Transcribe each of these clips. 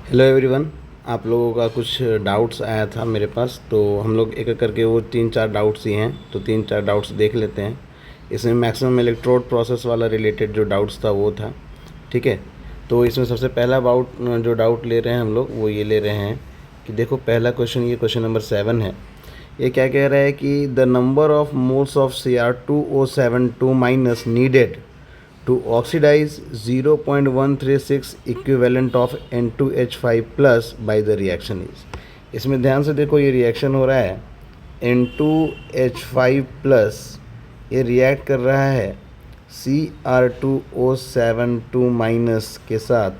Hello everyone. आप लोगों का कुछ डाउट्स आया था मेरे पास, तो हम लोग एक एक करके वो 3-4 डाउट्स ही हैं, तो 3-4 डाउट्स देख लेते हैं। इसमें मैक्सिमम इलेक्ट्रोड प्रोसेस वाला रिलेटेड जो डाउट्स था वो था। ठीक है, तो इसमें सबसे पहला जो डाउट ले रहे हैं हम लोग वो ये ले रहे हैं कि देखो पहला क्वेश्चन, ये क्वेश्चन नंबर 7 है। ये क्या कह रहा है कि the number of moles of Cr2O72 minus needed to oxidize 0.136 equivalent of N2H5 plus by the reaction is। इसमें ध्यान से देखो, ये रिएक्शन हो रहा है N2H5 प्लस, ये रिएक्ट कर रहा है Cr2O72 माइनस के साथ,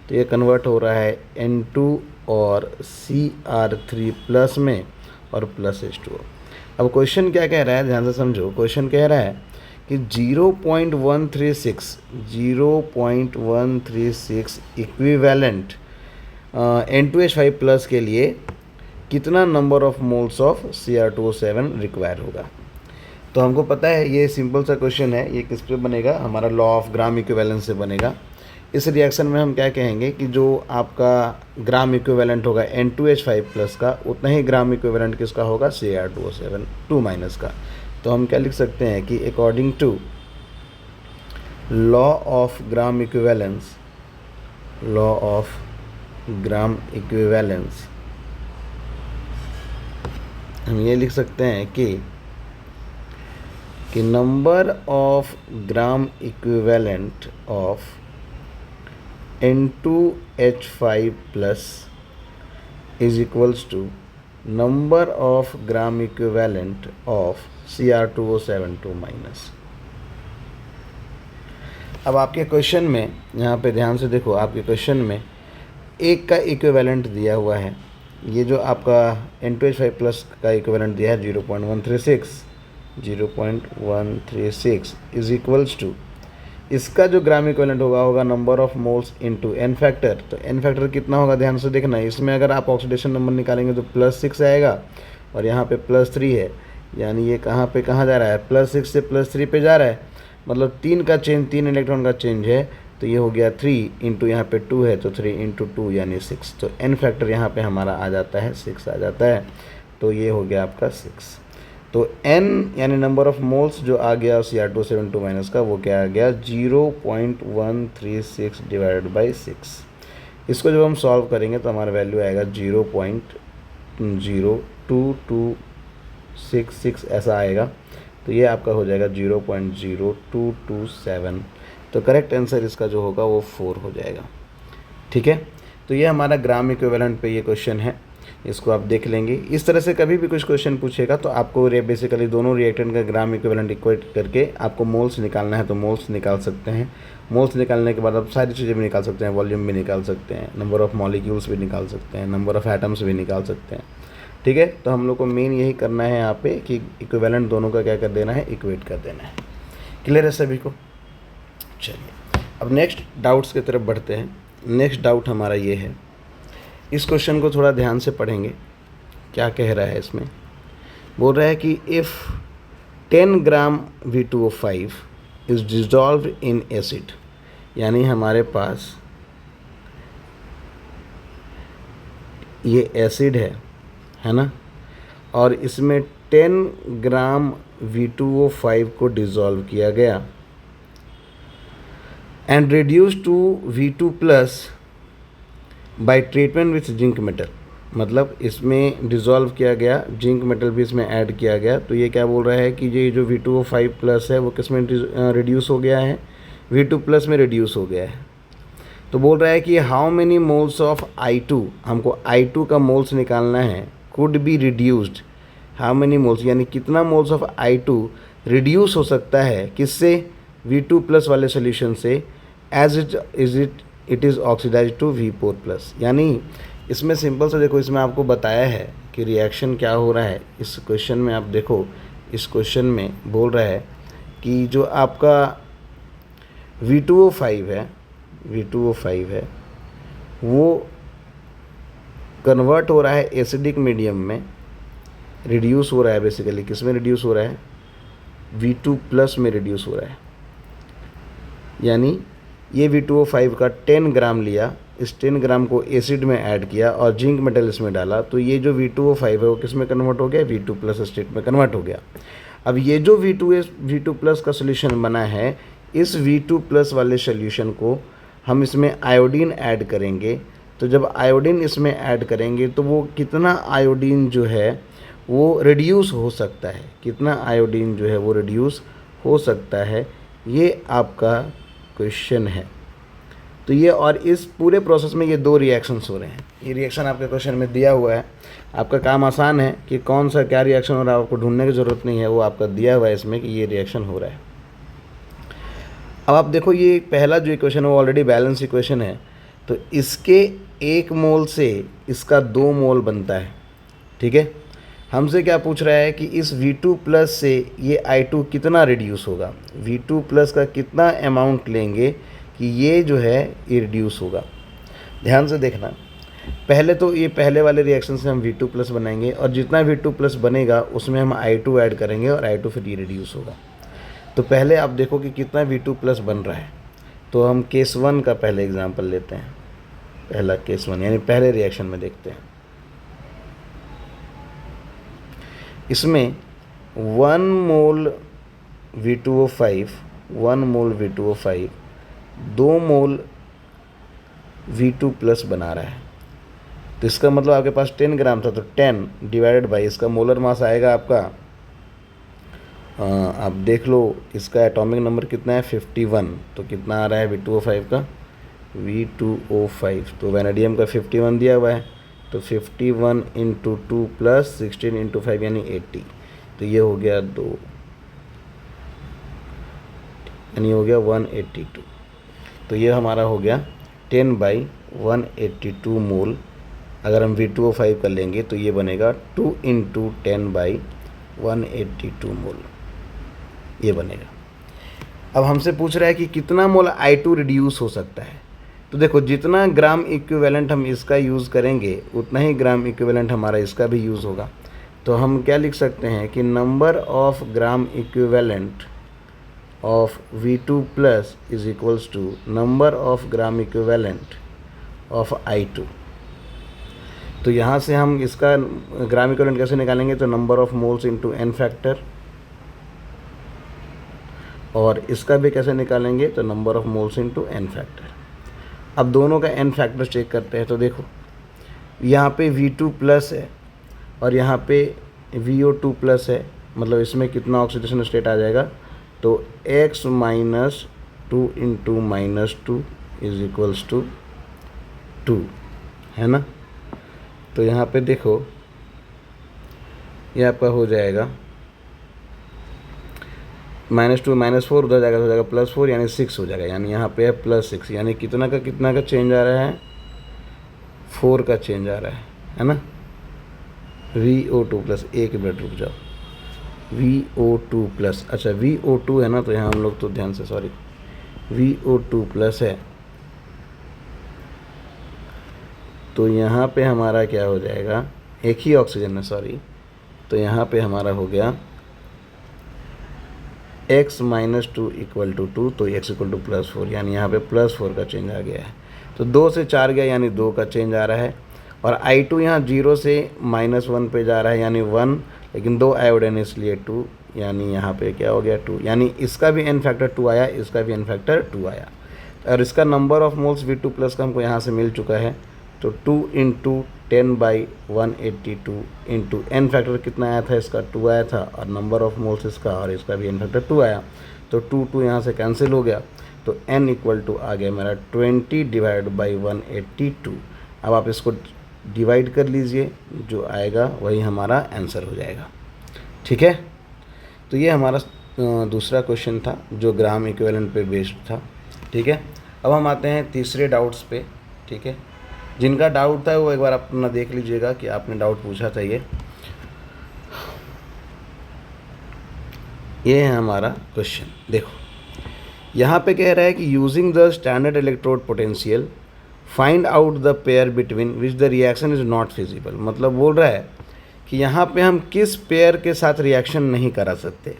तो ये कन्वर्ट हो रहा है N2 और Cr3 प्लस में और प्लस H2O। अब क्वेश्चन क्या कह रहा है, ध्यान से समझो। क्वेश्चन कह रहा है कि 0.136 इक्विवेलेंट N2H5 प्लस के लिए कितना number of moles of Cr2O7 require होगा। तो हमको पता है ये सिंपल सा क्वेश्चन है, ये किस पे बनेगा, हमारा लॉ ऑफ ग्राम इक्विवेलेंस से बनेगा। इस रिएक्शन में हम क्या कहेंगे कि जो आपका ग्राम इक्विवेलेंट होगा N2H5 प्लस का, उतना ही ग्राम इक्विवेलेंट किसका होगा, Cr2O7 2 माइनस का। तो हम क्या लिख सकते हैं कि according to law of gram equivalence, हम ये लिख सकते हैं कि number of gram equivalent of N2H5 plus is equals to number of gram equivalent of Cr2O7 2 minus. अब आपके क्वेश्चन में यहाँ पे ध्यान से देखो, आपके क्वेश्चन में एक का इक्विवेलेंट दिया हुआ है, ये जो आपका N2H5 प्लस का इक्विवेलेंट दिया है 0.136 इज इक्वल्स टू, इसका जो ग्राम इक्विवेलेंट होगा number of moles into n factor. तो n फैक्टर कितना होगा, ध्यान से देखना। इसमें अगर आप ऑक्सीडेशन नंबर निकालेंगे तो +6 आएगा और यहाँ पे +3 है, यानी ये कहाँ जा रहा है, +6 से +3 पे जा रहा है, मतलब 3 का चेंज, 3 इलेक्ट्रॉन का चेंज है। तो ये हो गया 3 इंटू यहाँ पे 2 है, तो 3 इंटू 2 यानी 6। तो n फैक्टर यहाँ पे हमारा आ जाता है 6 आ जाता है, तो ये हो गया आपका 6। तो n यानी नंबर ऑफ मोल्स जो आ गया Cr2O7 2 माइनस का, वो क्या आ गया 0.136 डिवाइडेड बाई 6। इसको जब हम सॉल्व करेंगे तो हमारा वैल्यू आएगा 0.02266 ऐसा आएगा। तो ये आपका हो जाएगा 0.0227। तो करेक्ट आंसर इसका जो होगा वो 4 हो जाएगा। ठीक है, तो ये हमारा ग्राम इक्विवेलेंट पे ये क्वेश्चन है, इसको आप देख लेंगे। इस तरह से कभी भी कुछ क्वेश्चन पूछेगा तो आपको बेसिकली दोनों रिएक्टेंट का ग्राम इक्विवेलेंट इक्वेट करके आपको मोल्स निकालना है, तो मोल्स निकाल सकते हैं। मोल्स निकालने के बाद आप सारी चीज़ें भी निकाल सकते हैं, वॉल्यूम भी निकाल सकते हैं, नंबर ऑफ़ मॉलिक्यूल्स भी निकाल सकते हैं, नंबर ऑफ़ एटम्स भी निकाल सकते हैं। ठीक है, तो हम लोग को मेन यही करना है यहाँ पे कि इक्विवेलेंट दोनों का क्या कर देना है, इक्वेट कर देना है। क्लियर है सभी को? चलिए अब नेक्स्ट डाउट्स की तरफ बढ़ते हैं। नेक्स्ट डाउट हमारा ये है, इस क्वेश्चन को थोड़ा ध्यान से पढ़ेंगे। क्या कह रहा है इसमें, बोल रहा है कि if 10 gram V2O5 is dissolve in acid, यानी हमारे पास ये एसिड है ना, और इसमें 10 ग्राम V2O5 को डिज़ोल्व किया गया and reduce to V2 plus by treatment with zinc metal. मतलब इसमें डिज़ोल्व किया गया, जिंक मेटल भी इसमें ऐड किया गया। तो ये क्या बोल रहा है कि ये जो V2O5 प्लस है वो किस में रिड्यूस हो गया है, V2 प्लस में रिड्यूस हो गया है। तो बोल रहा है कि how many moles of I2, हमको I2 का मोल्स निकालना है, could be reduced, how many moles यानी कितना मोल्स ऑफ I2 रिड्यूस हो सकता है, किससे, V2 प्लस वाले सोल्यूशन से, as it is oxidize to V4 plus. यानी इसमें सिंपल से देखो, इसमें आपको बताया है कि रिएक्शन क्या हो रहा है। इस क्वेश्चन में आप देखो, इस क्वेश्चन में बोल रहा है कि जो आपका V2O5 है वो कन्वर्ट हो रहा है एसिडिक मीडियम में, रिड्यूस हो रहा है। बेसिकली किस में रिड्यूस हो रहा है, V2 प्लस में रिड्यूस हो रहा है। यानी ये V2O5 का 10 ग्राम लिया, इस 10 ग्राम को एसिड में ऐड किया और जिंक मेटल इसमें डाला, तो ये जो V2O5 है वो किस में कन्वर्ट हो गया, V2+ स्टेट में कन्वर्ट हो गया। अब ये जो V2+ का सोल्यूशन बना है, इस V2+ वाले सोल्यूशन को हम इसमें आयोडीन ऐड करेंगे। तो जब आयोडीन इसमें ऐड करेंगे तो वो कितना आयोडीन जो है वो रिड्यूस हो सकता है, कितना आयोडीन जो है वो रिड्यूस हो सकता है, ये आपका क्वेश्चन है। तो ये और इस पूरे प्रोसेस में ये 2 रिएक्शंस हो रहे हैं। ये रिएक्शन आपके क्वेश्चन में दिया हुआ है। आपका काम आसान है कि कौन सा क्या रिएक्शन हो रहा है, आपको ढूंढने की ज़रूरत नहीं है, वो आपका दिया हुआ है इसमें कि ये रिएक्शन हो रहा है। अब आप देखो ये पहला जो इक्वेशन है वो ऑलरेडी बैलेंस इक्वेशन है, तो इसके 1 मोल से इसका 2 मोल बनता है। ठीक है, हमसे क्या पूछ रहा है कि इस V2+ से ये I2 कितना रिड्यूस होगा, V2+ का कितना अमाउंट लेंगे कि ये जो है ये रिड्यूस होगा। ध्यान से देखना, पहले तो ये पहले वाले रिएक्शन से हम V2+ बनाएंगे और जितना V2+ बनेगा उसमें हम I2 ऐड करेंगे और I2 फिर ये रिड्यूस होगा। तो पहले आप देखो कि कितना V2+ बन रहा है। तो हम केस 1 का पहले एग्जांपल लेते हैं, पहला केस 1 यानी पहले रिएक्शन में देखते हैं। इसमें 1 मोल V2O5 2 मोल V2+ बना रहा है। तो इसका मतलब आपके पास 10 ग्राम था, तो 10 डिवाइडेड बाई इसका मोलर मास आएगा आपका, आप देख लो इसका एटॉमिक नंबर कितना है 51। तो कितना आ रहा है V2O5 का, V2O5 तो वैनेडियम का 51 दिया हुआ है, तो 51 × 2 + 16 × 5 यानी 80। तो ये हो गया 2 यानी हो गया 182। तो ये हमारा हो गया 10/182 मोल। अगर हम V2O5 कर लेंगे तो ये बनेगा 2 × 10/182 मोल, ये बनेगा। अब हमसे पूछ रहा है कि कितना मोल I2 रिड्यूस हो सकता है। तो देखो जितना ग्राम इक्विवेलेंट हम इसका यूज़ करेंगे उतना ही ग्राम इक्विवेलेंट हमारा इसका भी यूज़ होगा। तो हम क्या लिख सकते हैं कि number of gram equivalent of V2+ is equals to number of gram equivalent of I2। तो यहाँ से हम इसका ग्राम इक्विवेलेंट कैसे निकालेंगे, तो number of moles into n factor, और इसका भी कैसे निकालेंगे, तो number of moles into n factor. अब दोनों का n फैक्टर चेक करते हैं। तो देखो यहाँ पे V2+ है और यहाँ पे VO2+ है, मतलब इसमें कितना ऑक्सीडेशन स्टेट आ जाएगा, तो x - 2 × -2 इज इक्वल्स टू 2 है ना। तो यहाँ पे देखो ये आपका हो जाएगा -2 -4 उधर जाएगा तो हो जाएगा +4 यानी 6 हो जाएगा, यानी यहाँ पे है +6, यानी कितना का चेंज आ रहा है, 4 का चेंज आ रहा है ना। VO2+, एक मिनट रुक जाओ, VO2+, अच्छा VO2 है ना, तो यहाँ हम लोग तो ध्यान से, सॉरी VO2+ है, तो यहाँ पे हमारा क्या हो जाएगा, एक ही ऑक्सीजन है सॉरी, तो यहाँ पे हमारा हो गया x - 2 = 2, तो x = +4, यानी यहाँ पे +4 का चेंज आ गया है। तो 2 से 4 गया यानी 2 का चेंज आ रहा है, और I2 यहाँ 0 से -1 पे जा रहा है यानी 1, लेकिन 2 आयोडीन इसलिए 2, यानी यहाँ पे क्या हो गया 2, यानी इसका भी n फैक्टर 2 आया, इसका भी n फैक्टर 2 आया। और इसका नंबर ऑफ मोल्स V2+ का हमको यहाँ से मिल चुका है, तो 2 × 10/182 इंटू n फैक्टर कितना आया था, इसका 2 आया था, और नंबर ऑफ मोल्स इसका और इसका भी n फैक्टर 2 आया, तो 2 यहाँ से कैंसिल हो गया, तो n = आ गया मेरा 20/182। अब आप इसको डिवाइड कर लीजिए, जो आएगा वही हमारा आंसर हो जाएगा। ठीक है, तो ये हमारा दूसरा क्वेश्चन था जो ग्राम इक्विवेलेंट पे बेस्ड था। ठीक है, अब हम आते हैं तीसरे डाउट्स पे। ठीक है, जिनका डाउट था वो एक बार अपना देख लीजिएगा कि आपने डाउट पूछा था। ये है हमारा क्वेश्चन। देखो यहाँ पे कह रहा है कि using the standard electrode potential find out the pair between which the reaction is not feasible. मतलब बोल रहा है कि यहाँ पे हम किस पेयर के साथ रिएक्शन नहीं करा सकते।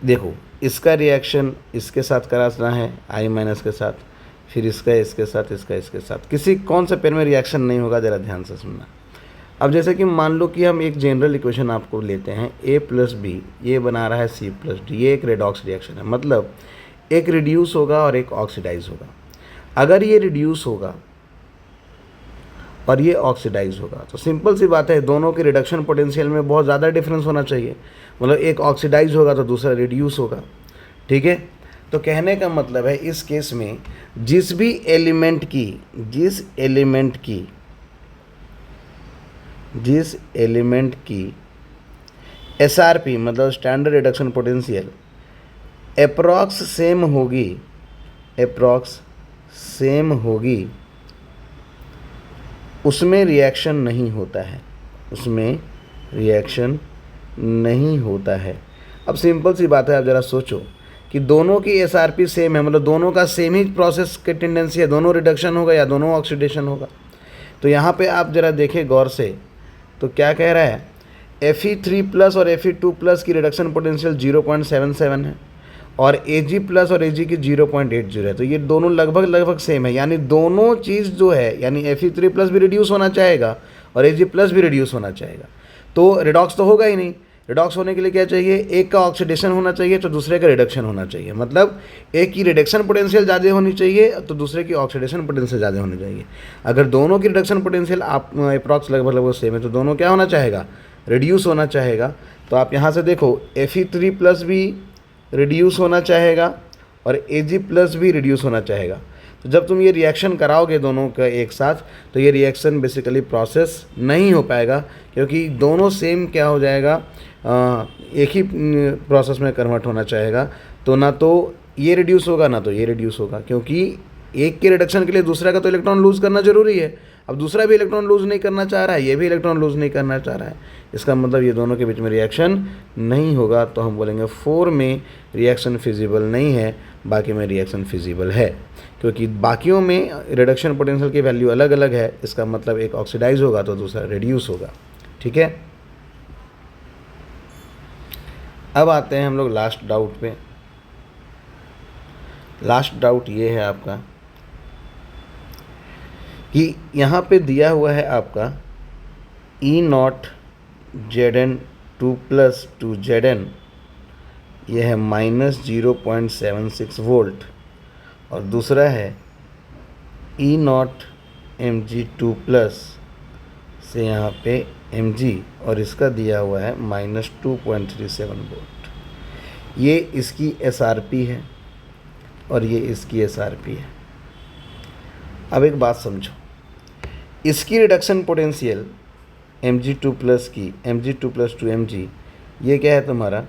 देखो इसका रिएक्शन इसके साथ कराना है I- के साथ, फिर इसका इसके साथ, इसका इसके साथ, किसी कौन से पेयर में रिएक्शन नहीं होगा, ज़रा ध्यान से सुनना। अब जैसे कि मान लो कि हम एक जनरल इक्वेशन आपको लेते हैं, a प्लस बी ये बना रहा है c प्लस डी, ये एक रेडॉक्स रिएक्शन है, मतलब एक रिड्यूस होगा और एक ऑक्सीडाइज होगा। अगर ये रिड्यूस होगा और ये ऑक्सीडाइज होगा तो सिंपल सी बात है, दोनों के रिडक्शन पोटेंशियल में बहुत ज़्यादा डिफरेंस होना चाहिए, मतलब एक ऑक्सीडाइज होगा तो दूसरा रिड्यूस होगा। ठीक है, तो कहने का मतलब है इस केस में जिस एलिमेंट की SRP मतलब standard reduction potential approx same होगी, उसमें रिएक्शन नहीं होता है, अब सिंपल सी बात है, आप ज़रा सोचो कि दोनों की SRP सेम है, मतलब दोनों का सेम ही प्रोसेस की टेंडेंसी है, दोनों रिडक्शन होगा या दोनों ऑक्सीडेशन होगा। तो यहाँ पे आप ज़रा देखें गौर से, तो क्या कह रहा है, Fe3 प्लस और Fe2 प्लस की रिडक्शन पोटेंशियल 0.77 है और Ag प्लस और Ag की 0.80 है, तो ये दोनों लगभग सेम है, यानी दोनों चीज़ जो है, यानी Fe3 प्लस भी रिड्यूस होना चाहेगा और Ag प्लस भी रिड्यूस होना चाहेगा, तो रिडॉक्स तो होगा ही नहीं। रिडॉक्स होने के लिए क्या चाहिए, एक का ऑक्सीडेशन होना चाहिए तो दूसरे का रिडक्शन होना चाहिए, मतलब एक की रिडक्शन पोटेंशियल ज़्यादा होनी चाहिए तो दूसरे की ऑक्सीडेशन पोटेंशियल ज़्यादा होनी चाहिए। अगर दोनों की रिडक्शन पोटेंशियल आप अप्रॉक्स लगभग सेम है तो दोनों क्या होना चाहेगा, रिड्यूस होना चाहेगा। तो आप यहाँ से देखो Fe3 प्लस भी रिड्यूस होना चाहेगा और Ag प्लस भी रिड्यूस होना चाहेगा। तो जब तुम ये रिएक्शन कराओगे दोनों का एक साथ, तो ये रिएक्शन बेसिकली प्रोसेस नहीं हो पाएगा, क्योंकि दोनों सेम क्या हो जाएगा, एक ही प्रोसेस में कन्वर्ट होना चाहेगा, तो ना तो ये रिड्यूस होगा ना तो ये रिड्यूस होगा, क्योंकि एक के रिडक्शन के लिए दूसरा का तो इलेक्ट्रॉन लूज़ करना जरूरी है। अब दूसरा भी इलेक्ट्रॉन लूज़ नहीं करना चाह रहा है, ये भी इलेक्ट्रॉन लूज़ नहीं करना चाह रहा है, इसका मतलब ये दोनों के बीच में रिएक्शन नहीं होगा। तो हम बोलेंगे 4 में रिएक्शन फिजिबल नहीं है, बाकी में रिएक्शन फिजिबल है, क्योंकि बाकियों में रिडक्शन पोटेंशियल की वैल्यू अलग अलग है, इसका मतलब एक ऑक्सीडाइज होगा तो दूसरा रिड्यूस होगा। ठीक है, अब आते हैं हम लोग लास्ट डाउट पे। लास्ट डाउट ये है आपका कि यहाँ पे दिया हुआ है आपका E0 Zn 2 प्लस 2 Zn, यह है -0.76 वोल्ट, और दूसरा है E0 Mg2 प्लस से यहाँ पे Mg, और इसका दिया हुआ है -2.37 वोल्ट। ये इसकी SRP है और ये इसकी SRP है। अब एक बात समझो, इसकी रिडक्शन पोटेंशियल Mg2 प्लस की, Mg2 प्लस 2Mg, ये क्या है तुम्हारा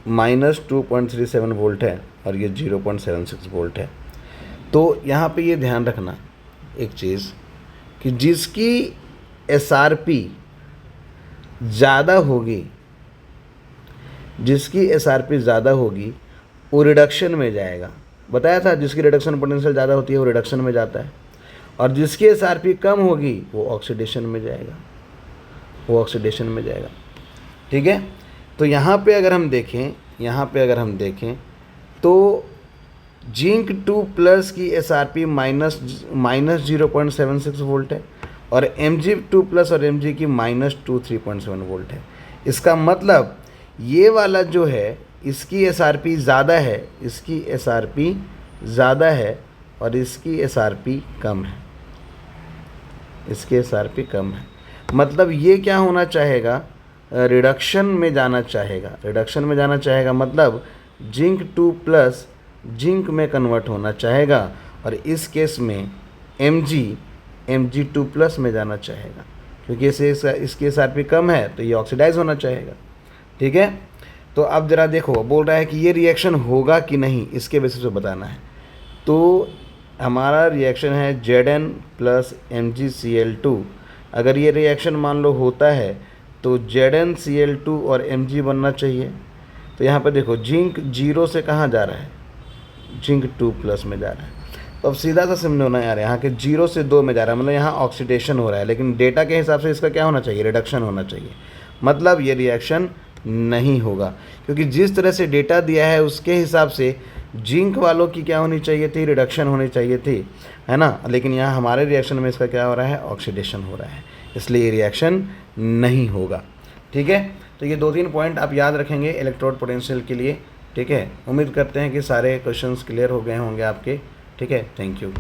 -2.37 वोल्ट है और ये 0.76 वोल्ट है। तो यहाँ पे ये ध्यान रखना एक चीज़ कि जिसकी SRP ज़्यादा होगी वो रिडक्शन में जाएगा। बताया था जिसकी रिडक्शन पोटेंशियल ज़्यादा होती है वो रिडक्शन में जाता है, और जिसकी SRP कम होगी वो ऑक्सीडेशन में जाएगा, ठीक है। तो यहाँ पे अगर हम देखें तो जिंक 2 प्लस की SRP -0.76 वोल्ट है और Mg2 प्लस और Mg की -3.7 वोल्ट है। इसका मतलब ये वाला जो है इसकी SRP ज़्यादा है, और इसकी SRP कम है। मतलब ये क्या होना चाहेगा, रिडक्शन में जाना चाहेगा, मतलब जिंक 2 प्लस जिंक में कन्वर्ट होना चाहेगा, और इस केस में Mg2 प्लस में जाना चाहेगा, क्योंकि इसकी SRP कम है तो ये ऑक्सीडाइज होना चाहेगा। ठीक है, तो अब ज़रा देखो, बोल रहा है कि ये रिएक्शन होगा कि नहीं, इसके बेसिस पे बताना है। तो हमारा रिएक्शन है Zn प्लस MgCl2। अगर ये रिएक्शन मान लो होता है तो ZnCl2 और Mg बनना चाहिए। तो यहाँ पर देखो जिंक 0 से कहाँ जा रहा है, जिंक 2 प्लस में जा रहा है। तो अब सीधा सा समझना यार, यहाँ के 0 से 2 में जा रहा है, मतलब यहाँ ऑक्सीडेशन हो रहा है, लेकिन डेटा के हिसाब से इसका क्या होना चाहिए, रिडक्शन होना चाहिए। मतलब ये रिएक्शन नहीं होगा, क्योंकि जिस तरह से डेटा दिया है उसके हिसाब से जिंक वालों की क्या होनी चाहिए थी, रिडक्शन होनी चाहिए थी, है ना। लेकिन यहाँ हमारे रिएक्शन में इसका क्या हो रहा है, ऑक्सीडेशन हो रहा है, इसलिए ये रिएक्शन नहीं होगा। ठीक है, तो ये 2-3 पॉइंट आप याद रखेंगे इलेक्ट्रोड पोटेंशियल के लिए। ठीक है, उम्मीद करते हैं कि सारे क्वेश्चंस क्लियर हो गए होंगे आपके। ठीक है, थैंक यू।